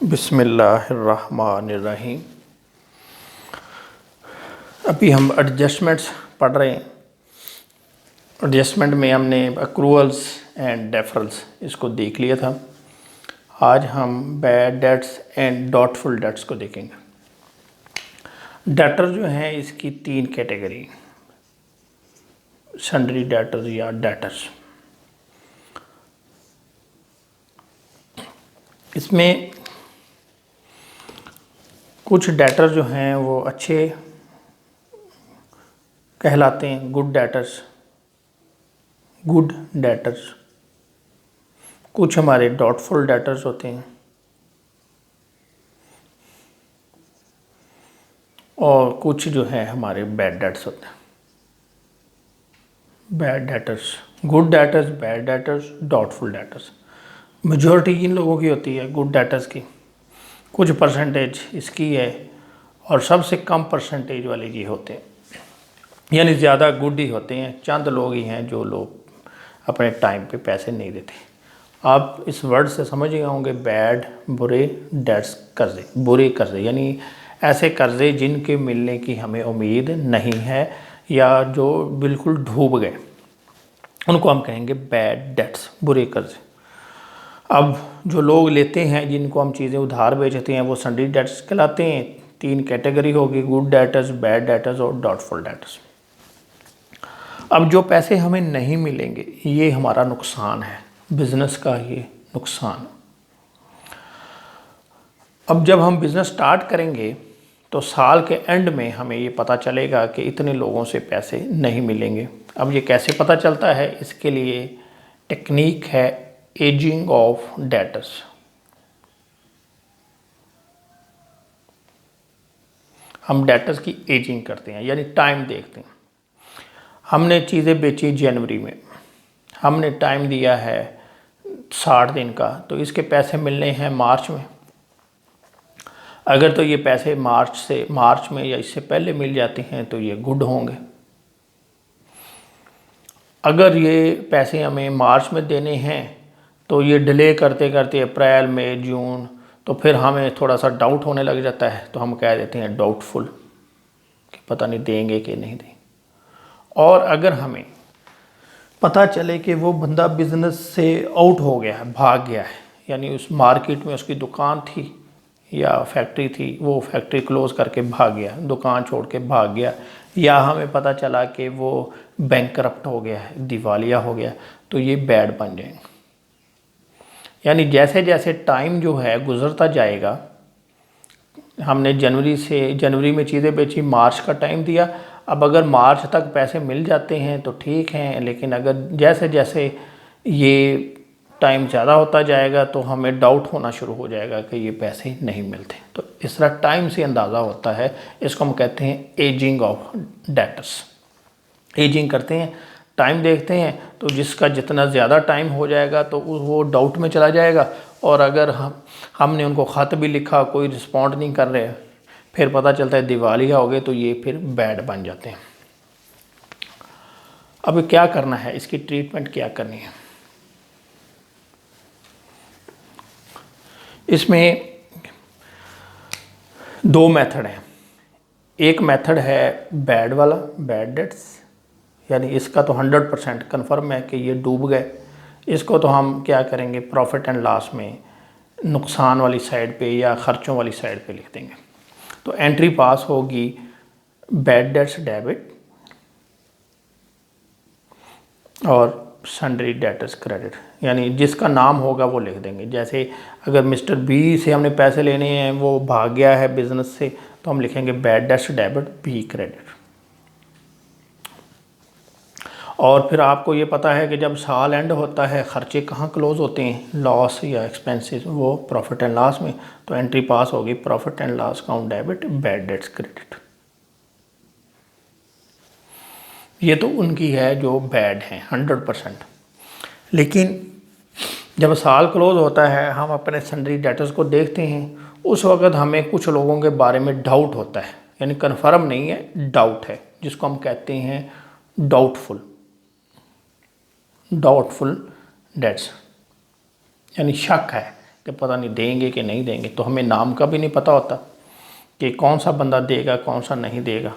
बिस्मिल्लाहिर्रहमानिर्रहीम। अभी हम एडजस्टमेंट्स पढ़ रहे हैं। एडजस्टमेंट में हमने अक्रूवल्स एंड डेफरल्स इसको देख लिया था। आज हम bad debts and doubtful dates को देखेंगे। डेटर जो हैं इसकी तीन कैटेगरी, सन्ड्री डेटर्स या डेटर्स। इसमें कुछ डेटर जो हैं वो अच्छे कहलाते हैं, गुड डेटर्स। कुछ हमारे डॉटफुल डेटर्स होते हैं और कुछ जो है हमारे बैड डेट्स होते हैं। Bad daters, good daters, bad daters, doubtful daters. Majority इन लोगों की होती है गुड डेटर्स की, कुछ परसेंटेज इसकी है और सबसे कम परसेंटेज वाले ये होते हैं, यानी ज़्यादा गुड ही होते हैं। चंद लोग ही हैं जो लोग अपने टाइम पे पैसे नहीं देते। आप इस वर्ड से समझ गए होंगे, बैड, बुरे, डेट्स, कर्जे। बुरे कर्जे यानी ऐसे कर्जे जिनके मिलने की हमें उम्मीद नहीं है या जो बिल्कुल डूब गए, उनको हम कहेंगे बैड डेट्स, बुरे कर्जे। अब जो लोग लेते हैं, जिनको हम चीज़ें उधार बेचते हैं, वो सन्ड्री डेट्स कहलाते हैं। तीन कैटेगरी होगी, गुड डेटर्स, बैड डेटर्स और डॉटफुल डेटर्स। अब जो पैसे हमें नहीं मिलेंगे, ये हमारा नुकसान है, बिजनेस का ये नुकसान। अब जब हम बिज़नेस स्टार्ट करेंगे तो साल के एंड में हमें ये पता चलेगा कि इतने लोगों से पैसे नहीं मिलेंगे। अब ये कैसे पता चलता है, इसके लिए टेक्निक है एजिंग ऑफ डेटर्स। हम डेटर्स की एजिंग करते हैं, यानी टाइम देखते हैं। हमने चीज़ें बेची जनवरी में, हमने टाइम दिया है 60 दिन का, तो इसके पैसे मिलने हैं मार्च में। अगर तो ये पैसे मार्च में या इससे पहले मिल जाते हैं तो ये गुड होंगे। अगर ये पैसे हमें मार्च में देने हैं तो ये डिले करते करते अप्रैल, मई, जून, तो फिर हमें थोड़ा सा डाउट होने लग जाता है, तो हम कह देते हैं डाउटफुल, कि पता नहीं देंगे कि नहीं देंगे। और अगर हमें पता चले कि वो बंदा बिज़नेस से आउट हो गया है, भाग गया है, यानी उस मार्केट में उसकी दुकान थी या फैक्ट्री थी, वो फैक्ट्री क्लोज़ करके भाग गया, दुकान छोड़ के भाग गया, या हमें पता चला कि वो बैंकरप्ट हो गया है, दिवालिया हो गया, तो ये बैड बन जाएंगे। यानी जैसे जैसे टाइम जो है गुज़रता जाएगा, हमने जनवरी में चीज़ें बेची, मार्च का टाइम दिया। अब अगर मार्च तक पैसे मिल जाते हैं तो ठीक हैं, लेकिन अगर जैसे जैसे ये टाइम ज़्यादा होता जाएगा तो हमें डाउट होना शुरू हो जाएगा कि ये पैसे नहीं मिलते। तो इस तरह टाइम से अंदाज़ा होता है। इसको हम कहते हैं एजिंग ऑफ डेटर्स। एजिंग करते हैं, टाइम देखते हैं, तो जिसका जितना ज़्यादा टाइम हो जाएगा तो वो डाउट में चला जाएगा। और अगर हमने उनको ख़त भी लिखा, कोई रिस्पॉन्ड नहीं कर रहे, फिर पता चलता है दिवालिया हो गए, तो ये फिर बैड बन जाते हैं। अब क्या करना है, इसकी ट्रीटमेंट क्या करनी है? इसमें दो मेथड हैं। एक मेथड है बैड वाला, बैड डेट्स, यानी इसका तो 100% कन्फर्म है कि ये डूब गए। इसको तो हम क्या करेंगे, प्रॉफिट एंड लॉस में नुकसान वाली साइड पे या ख़र्चों वाली साइड पे लिख देंगे। तो एंट्री पास होगी बैड डेट्स डेबिट और सन्ड्री डेटर्स क्रेडिट, यानी जिसका नाम होगा वो लिख देंगे। जैसे अगर मिस्टर बी से हमने पैसे लेने हैं, वो भाग गया है बिजनेस से, तो हम लिखेंगे bad debts debit, B credit. और फिर आपको ये पता है कि जब साल एंड होता है, ख़र्चे कहाँ क्लोज़ होते हैं, लॉस या एक्सपेंसेस, वो प्रॉफिट एंड लॉस में। तो एंट्री पास होगी profit and loss account debit, bad debts credit. ये तो उनकी है जो बैड हैं 100%। लेकिन जब साल क्लोज़ होता है, हम अपने सन्ड्री डेटर्स को देखते हैं, उस वक़्त हमें कुछ लोगों के बारे में डाउट होता है, यानी कन्फर्म नहीं है, डाउट है, जिसको हम कहते हैं डाउटफुल डेट्स, यानी शक है कि पता नहीं देंगे कि नहीं देंगे, तो हमें नाम का भी नहीं पता होता कि कौन सा बंदा देगा कौन सा नहीं देगा,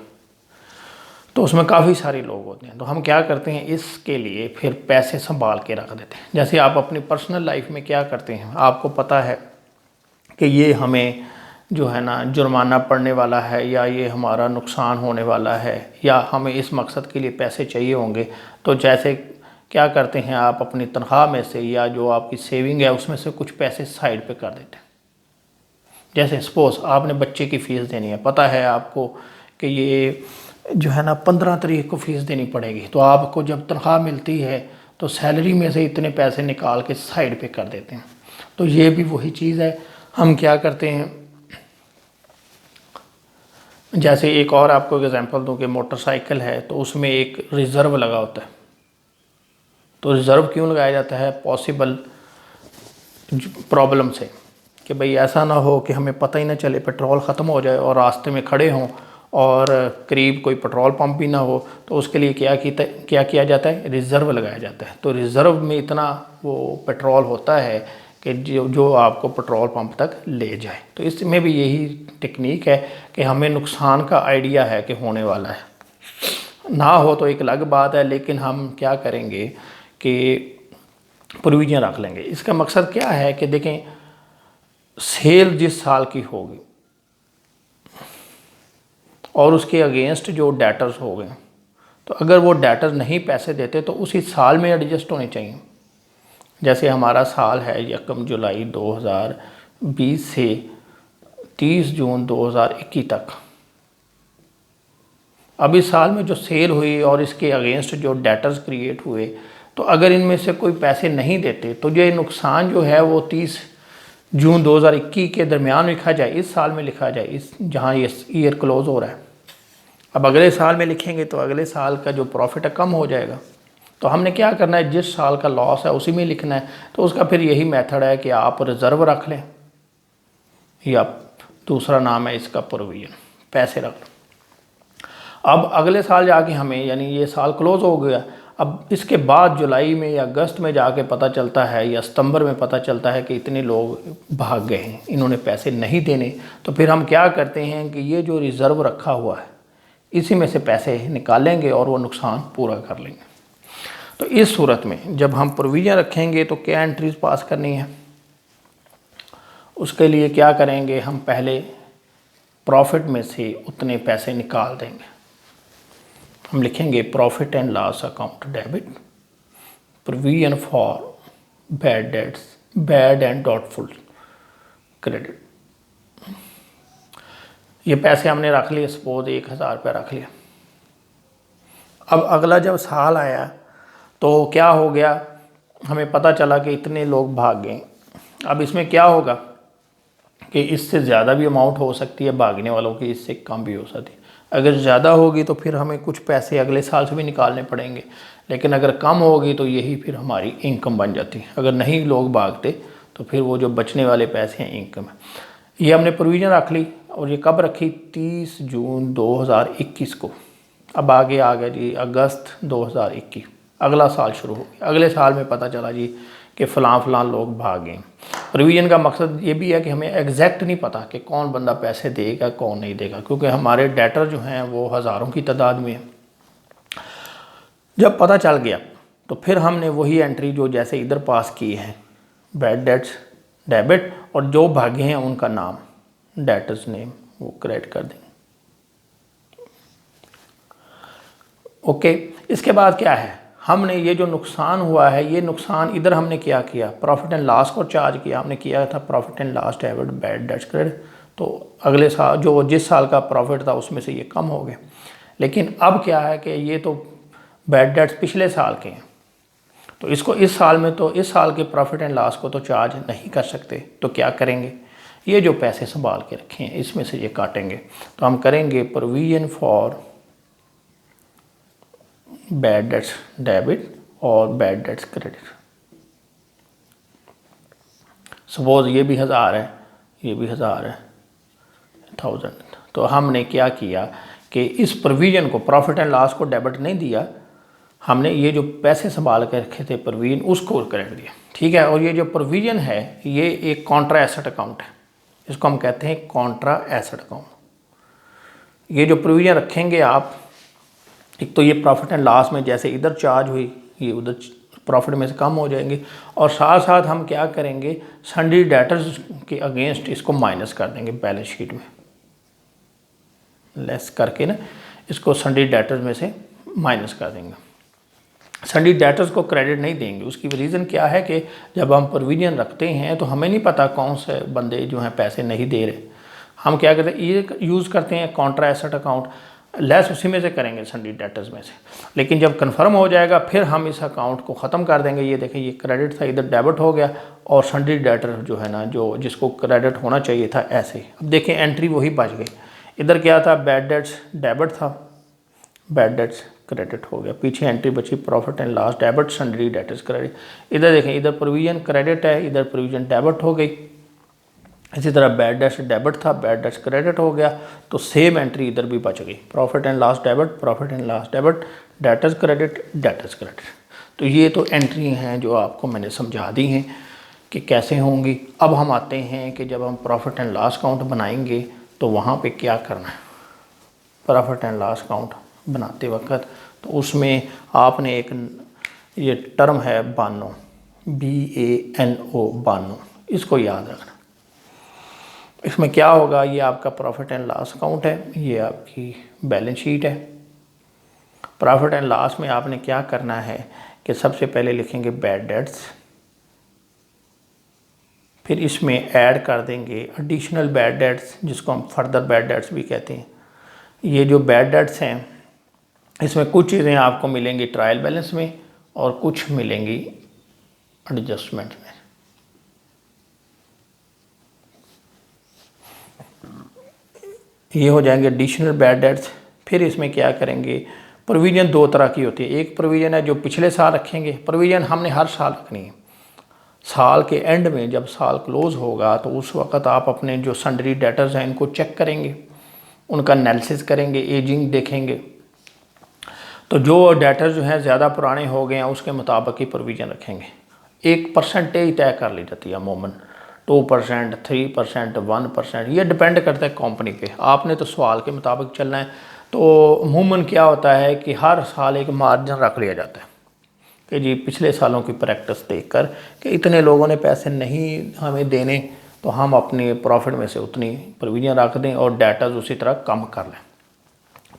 तो उसमें काफ़ी सारे लोग होते हैं। तो हम क्या करते हैं, इसके लिए फिर पैसे संभाल के रख देते हैं। जैसे आप अपनी पर्सनल लाइफ में क्या करते हैं, आपको पता है कि ये हमें जो है ना जुर्माना पड़ने वाला है, या ये हमारा नुकसान होने वाला है, या हमें इस मकसद के लिए पैसे चाहिए होंगे, तो जैसे क्या करते हैं, आप अपनी तनख्वाह में से या जो आपकी सेविंग है उसमें से कुछ पैसे साइड पे कर देते हैं। जैसे सपोज़ आपने बच्चे की फ़ीस देनी है, पता है आपको कि ये जो है ना 15 तारीख को फ़ीस देनी पड़ेगी, तो आपको जब तनख्वाह मिलती है तो सैलरी में से इतने पैसे निकाल के साइड पे कर देते हैं। तो ये भी वही चीज़ है। हम क्या करते हैं, जैसे एक और आपको एग्जांपल दूं कि मोटरसाइकिल है तो उसमें एक रिज़र्व लगा होता है। तो रिज़र्व क्यों लगाया जाता है, पॉसिबल प्रॉब्लम से, कि भाई ऐसा ना हो कि हमें पता ही ना चले, पेट्रोल ख़त्म हो जाए और रास्ते में खड़े हों और करीब कोई पेट्रोल पंप भी ना हो, तो उसके लिए क्या किया जाता है, रिज़र्व लगाया जाता है। तो रिज़र्व में इतना वो पेट्रोल होता है कि जो आपको पेट्रोल पंप तक ले जाए। तो इसमें भी यही टेक्निक है कि हमें नुकसान का आइडिया है कि होने वाला है, ना हो तो एक अलग बात है, लेकिन हम क्या करेंगे कि प्रोविजन रख लेंगे। इसका मकसद क्या है कि देखें, सेल जिस साल की होगी और उसके अगेंस्ट जो डेटर्स हो गए, तो अगर वो डेटर नहीं पैसे देते तो उसी साल में एडजस्ट होने चाहिए। जैसे हमारा साल है 1 जुलाई 2020 से 30 जून 2021 तक। अब इस साल में जो सेल हुई और इसके अगेंस्ट जो डेटर्स क्रिएट हुए, तो अगर इनमें से कोई पैसे नहीं देते तो ये नुकसान जो है वो 30 जून 2021 के दरमियान लिखा जाए, इस साल में लिखा जाए, इस जहाँ ये ईयर क्लोज हो रहा है। अब अगले साल में लिखेंगे तो अगले साल का जो प्रॉफिट है कम हो जाएगा। तो हमने क्या करना है, जिस साल का लॉस है उसी में लिखना है। तो उसका फिर यही मेथड है कि आप रिज़र्व रख लें, या दूसरा नाम है इसका प्रोविजन, पैसे रख लो। अब अगले साल जाके हमें, यानी ये साल क्लोज हो गया, अब इसके बाद जुलाई में या अगस्त में जाके पता चलता है या सितंबर में पता चलता है कि इतने लोग भाग गए हैं, इन्होंने पैसे नहीं देने। तो फिर हम क्या करते हैं कि ये जो रिज़र्व रखा हुआ है इसी में से पैसे निकालेंगे और वो नुकसान पूरा कर लेंगे। तो इस सूरत में जब हम प्रोविज़न रखेंगे तो क्या एंट्रीज पास करनी है, उसके लिए क्या करेंगे, हम पहले प्रॉफिट में से उतने पैसे निकाल देंगे। हम लिखेंगे profit and loss account debit, provision for bad debts, bad and doubtful credit. ये पैसे हमने रख लिए, सपोज 1000 रुपये रख लिया। अब अगला जब साल आया तो क्या हो गया, हमें पता चला कि इतने लोग भाग गए। अब इसमें क्या होगा कि इससे ज़्यादा भी अमाउंट हो सकती है भागने वालों की, इससे कम भी हो सकती है। अगर ज़्यादा होगी तो फिर हमें कुछ पैसे अगले साल से भी निकालने पड़ेंगे, लेकिन अगर कम होगी तो यही फिर हमारी इनकम बन जाती है। अगर नहीं लोग भागते तो फिर वो जो बचने वाले पैसे हैं इनकम है। ये हमने प्रोविज़न रख ली, और ये कब रखी, 30 जून 2021 को। अब आगे आ गया जी अगस्त 2021, अगला साल शुरू हो गया। अगले साल में पता चला जी कि फ़लाँ लोग भाग गए। प्रोविज़न का मकसद ये भी है कि हमें एग्जैक्ट नहीं पता कि कौन बंदा पैसे देगा कौन नहीं देगा, क्योंकि हमारे डेटर जो हैं वो हज़ारों की तादाद में है। जब पता चल गया तो फिर हमने वही एंट्री जो जैसे इधर पास की है, बैड डेट्स डेबिट, और जो भागे हैं उनका नाम, डेटर्स नेम, वो क्रिएट कर देंगे। ओके, इसके बाद क्या है, हमने ये जो नुकसान हुआ है, ये नुकसान इधर हमने क्या किया, प्रॉफिट एंड लॉस को चार्ज किया। हमने किया था profit and loss debit bad debts credit. तो अगले साल जो जिस साल का प्रॉफिट था उसमें से ये कम हो गए। लेकिन अब क्या है कि ये तो बैड डेट्स पिछले साल के हैं, तो इसको इस साल में, तो इस साल के प्रॉफिट एंड लॉस को तो चार्ज नहीं कर सकते। तो क्या करेंगे, ये जो पैसे संभाल के रखे हैं इसमें से ये काटेंगे। तो हम करेंगे provision for bad debts debit और बैड डेट्स क्रेडिट। सपोज ये भी 1000 है, ये भी 1000 है, 1000। तो हमने क्या किया कि इस प्रोविजन को, प्रॉफिट एंड लॉस को डेबिट नहीं दिया, हमने ये जो पैसे संभाल के रखे थे प्रोविजन, उसको क्रेडिट दिया। ठीक है। और ये जो प्रोविज़न है ये एक कॉन्ट्रा एसेट अकाउंट है, इसको हम कहते हैं कॉन्ट्रा एसेट अकाउंट। ये जो प्रोविज़न रखेंगे आप, एक तो ये प्रॉफिट एंड लॉस में जैसे इधर चार्ज हुई ये उधर प्रॉफिट में से कम हो जाएंगे, और साथ साथ हम क्या करेंगे, सन्ड्री डेटर्स के अगेंस्ट इसको माइनस कर देंगे बैलेंस शीट में, लेस करके ना इसको सन्ड्री डेटर्स में से माइनस कर देंगे। सन्ड्री डेटर्स को क्रेडिट नहीं देंगे, उसकी रीज़न क्या है कि जब हम प्रोविजन रखते हैं तो हमें नहीं पता कौन से बंदे जो हैं पैसे नहीं दे रहे, हम क्या करते हैं ये यूज़ करते हैं कॉन्ट्रा एसेट अकाउंट, लेस उसी में से करेंगे सन्ड्री डेटर्स में से। लेकिन जब कंफर्म हो जाएगा फिर हम इस अकाउंट को ख़त्म कर देंगे। ये देखें ये क्रेडिट था, इधर डेबिट हो गया, और सन्ड्री डेटर जो है ना जो जिसको क्रेडिट होना चाहिए था ऐसे ही। अब देखें एंट्री वही बच गई, इधर क्या था बैड डेट्स डेबिट था, बैड डेट्स क्रेडिट हो गया, पीछे एंट्री बची profit and loss debit sundry debtors credit. इधर देखें इधर प्रोविजन क्रेडिट है, इधर प्रोविजन डेबिट हो गई। इसी तरह बैड डेट्स डेबिट था, बैड डेट्स क्रेडिट हो गया, तो सेम एंट्री इधर भी बच गई, profit and loss debit, profit and loss debit, debtors credit, debtors credit. तो ये तो एंट्री हैं जो आपको मैंने समझा दी हैं कि कैसे होंगी। अब हम आते हैं कि जब हम प्रॉफिट एंड लॉस अकाउंट बनाएंगे तो वहाँ पे क्या करना है। प्रॉफिट एंड लॉस अकाउंट बनाते वक्त तो उसमें आपने एक ये टर्म है बानो, BANO बानो, इसको याद रखना। इसमें क्या होगा, ये आपका प्रॉफिट एंड लॉस अकाउंट है, ये आपकी बैलेंस शीट है। प्रॉफिट एंड लॉस में आपने क्या करना है कि सबसे पहले लिखेंगे बैड डेट्स, फिर इसमें ऐड कर देंगे एडिशनल बैड डेट्स जिसको हम फर्दर बैड डेट्स भी कहते हैं। ये जो बैड डेट्स हैं इसमें कुछ चीज़ें आपको मिलेंगी ट्रायल बैलेंस में और कुछ मिलेंगी एडजस्टमेंट में। ये हो जाएंगे एडिशनल बैड डेट्स। फिर इसमें क्या करेंगे, प्रोविज़न दो तरह की होती है, एक प्रोविज़न है जो पिछले साल रखेंगे, प्रोविज़न हमने हर साल रखनी है। साल के एंड में जब साल क्लोज होगा तो उस वक़्त आप अपने जो सन्ड्री डेटर्स हैं इनको चेक करेंगे, उनका एनालिसिस करेंगे, एजिंग देखेंगे। तो जो डेटर्स जो हैं ज़्यादा पुराने हो गए हैं उसके मुताबिक ही प्रोविज़न रखेंगे। एक परसेंटेज तय कर ली जाती है अमूमन, 2%, 3%, 1%, ये डिपेंड करता है कंपनी पे। आपने तो सवाल के मुताबिक चलना है। तो अमूमन क्या होता है कि हर साल एक मार्जिन रख लिया जाता है कि जी पिछले सालों की प्रैक्टिस देखकर कि इतने लोगों ने पैसे नहीं हमें देने, तो हम अपने प्रॉफिट में से उतनी प्रोविज़न रख दें और डेटाज उसी तरह कम कर लें।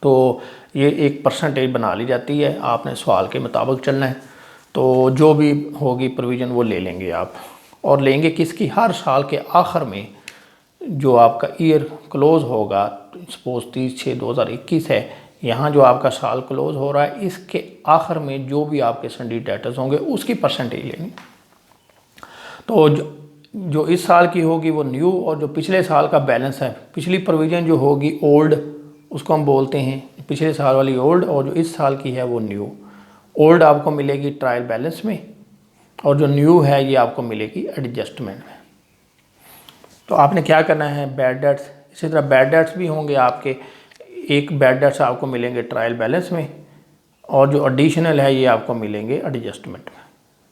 तो ये एक परसेंटेज बना ली जाती है, आपने सवाल के मुताबिक चलना है। तो जो भी होगी प्रोविज़न वो ले लेंगे आप, और लेंगे किसकी, हर साल के आखिर में जो आपका ईयर क्लोज़ होगा, सपोज 30/6/2021 है, यहाँ जो आपका साल क्लोज़ हो रहा है इसके आखिर में जो भी आपके सन्ड्री डेटर्स होंगे उसकी परसेंटेज लेंगे। तो जो इस साल की होगी वो न्यू, और जो पिछले साल का बैलेंस है, पिछली प्रोविज़न जो होगी ओल्ड उसको हम बोलते हैं, पिछले साल वाली ओल्ड, और जो इस साल की है वो न्यू। ओल्ड आपको मिलेगी ट्रायल बैलेंस में और जो न्यू है ये आपको मिलेगी एडजस्टमेंट में। तो आपने क्या करना है, बैड डेट्स, इसी तरह बैड डेट्स भी होंगे आपके, एक बैड डेट्स आपको मिलेंगे ट्रायल बैलेंस में और जो एडिशनल है ये आपको मिलेंगे एडजस्टमेंट में।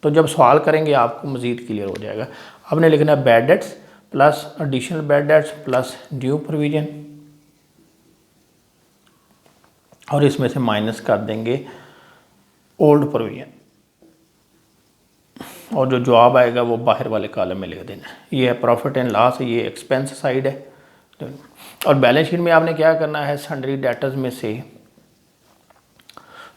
तो जब सवाल करेंगे आपको मज़ीद क्लियर हो जाएगा। आपने लिखना है bad debts plus additional bad debts plus due provision, और इसमें से माइनस कर देंगे ओल्ड प्रोविज़न, और जो जवाब आएगा वो बाहर वाले कॉलम में लिख देना। ये है प्रॉफिट एंड लॉस, ये एक्सपेंस साइड है। और बैलेंस शीट में आपने क्या करना है, सन्ड्री डेटर्स में से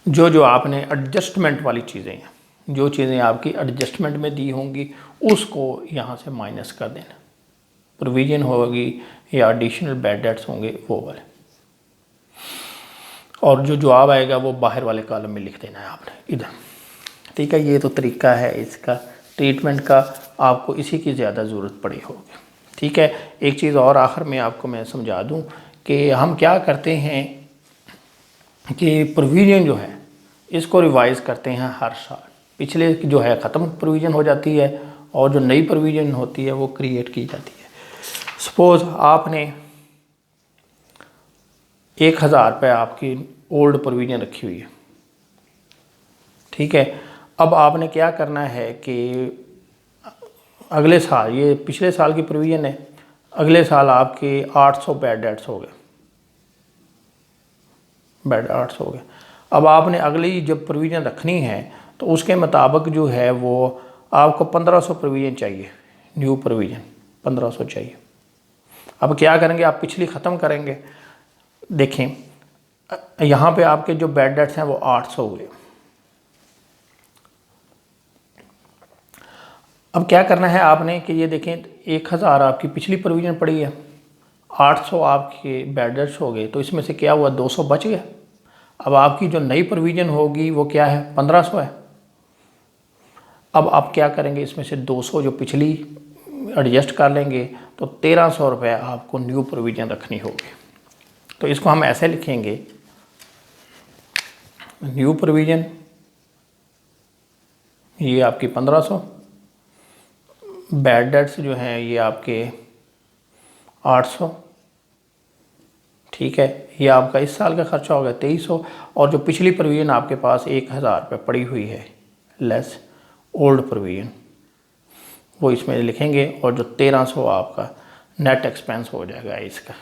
जो आपने एडजस्टमेंट वाली चीज़ें हैं, जो चीज़ें आपकी एडजस्टमेंट में दी होंगी उसको यहाँ से माइनस कर देना। प्रोविज़न होगी या एडिशनल बैड डेट्स होंगे वो वाले, और जो जवाब आएगा वो बाहर वाले कॉलम में लिख देना है आपने इधर। ठीक है, ये तो तरीका है इसका ट्रीटमेंट का, आपको इसी की ज़्यादा ज़रूरत पड़ी होगी। ठीक है, एक चीज़ और आखिर में आपको मैं समझा दूं कि हम क्या करते हैं कि प्रोविज़न जो है इसको रिवाइज़ करते हैं हर साल। पिछले जो है ख़त्म प्रोविज़न हो जाती है और जो नई प्रोविज़न होती है वो क्रिएट की जाती है। सपोज़ आपने 1000 रुपये आपकी ओल्ड प्रोविज़न रखी हुई है। ठीक है, अब आपने क्या करना है कि अगले साल, ये पिछले साल की प्रोविज़न है, अगले साल आपके 800 बैड डेट्स हो गए, बैड 800 हो गए। अब आपने अगली जब प्रोविज़न रखनी है तो उसके मुताबिक जो है वो आपको 1500 प्रोविज़न चाहिए, न्यू प्रोविज़न 1500 चाहिए। अब क्या करेंगे, आप पिछली ख़त्म करेंगे। देखें यहाँ पे आपके जो बैड डेट्स हैं वो 800 हुए। अब क्या करना है आपने कि ये देखें 1000 आपकी पिछली प्रोविज़न पड़ी है, 800 आपके बैड डेट्स हो गए, तो इसमें से क्या हुआ, 200 बच गया। अब आपकी जो नई प्रोविज़न होगी वो क्या है, 1500 है। अब आप क्या करेंगे, इसमें से 200 जो पिछली एडजस्ट कर लेंगे, तो 1300 रुपये आपको न्यू प्रोविज़न रखनी होगी। तो इसको हम ऐसे लिखेंगे, न्यू प्रोविज़न ये आपकी 1500, बैड डेट्स जो हैं ये आपके 800, ठीक है, ये आपका इस साल का खर्चा हो गया 2300, और जो पिछली प्रोविज़न आपके पास 1000 रुपये पड़ी हुई है लेस ओल्ड प्रोविज़न, वो इसमें लिखेंगे, और जो 1300 आपका नेट एक्सपेंस हो जाएगा इसका।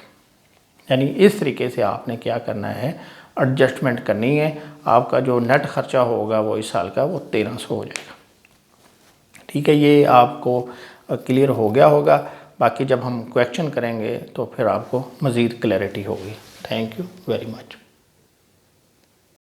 यानी इस तरीके से आपने क्या करना है, एडजस्टमेंट करनी है। आपका जो नेट खर्चा होगा वो इस साल का वो 1300 हो जाएगा। ठीक है, ये आपको क्लियर हो गया होगा। बाकी जब हम क्वेश्चन करेंगे तो फिर आपको मज़ीद क्लैरिटी होगी। Thank you very much.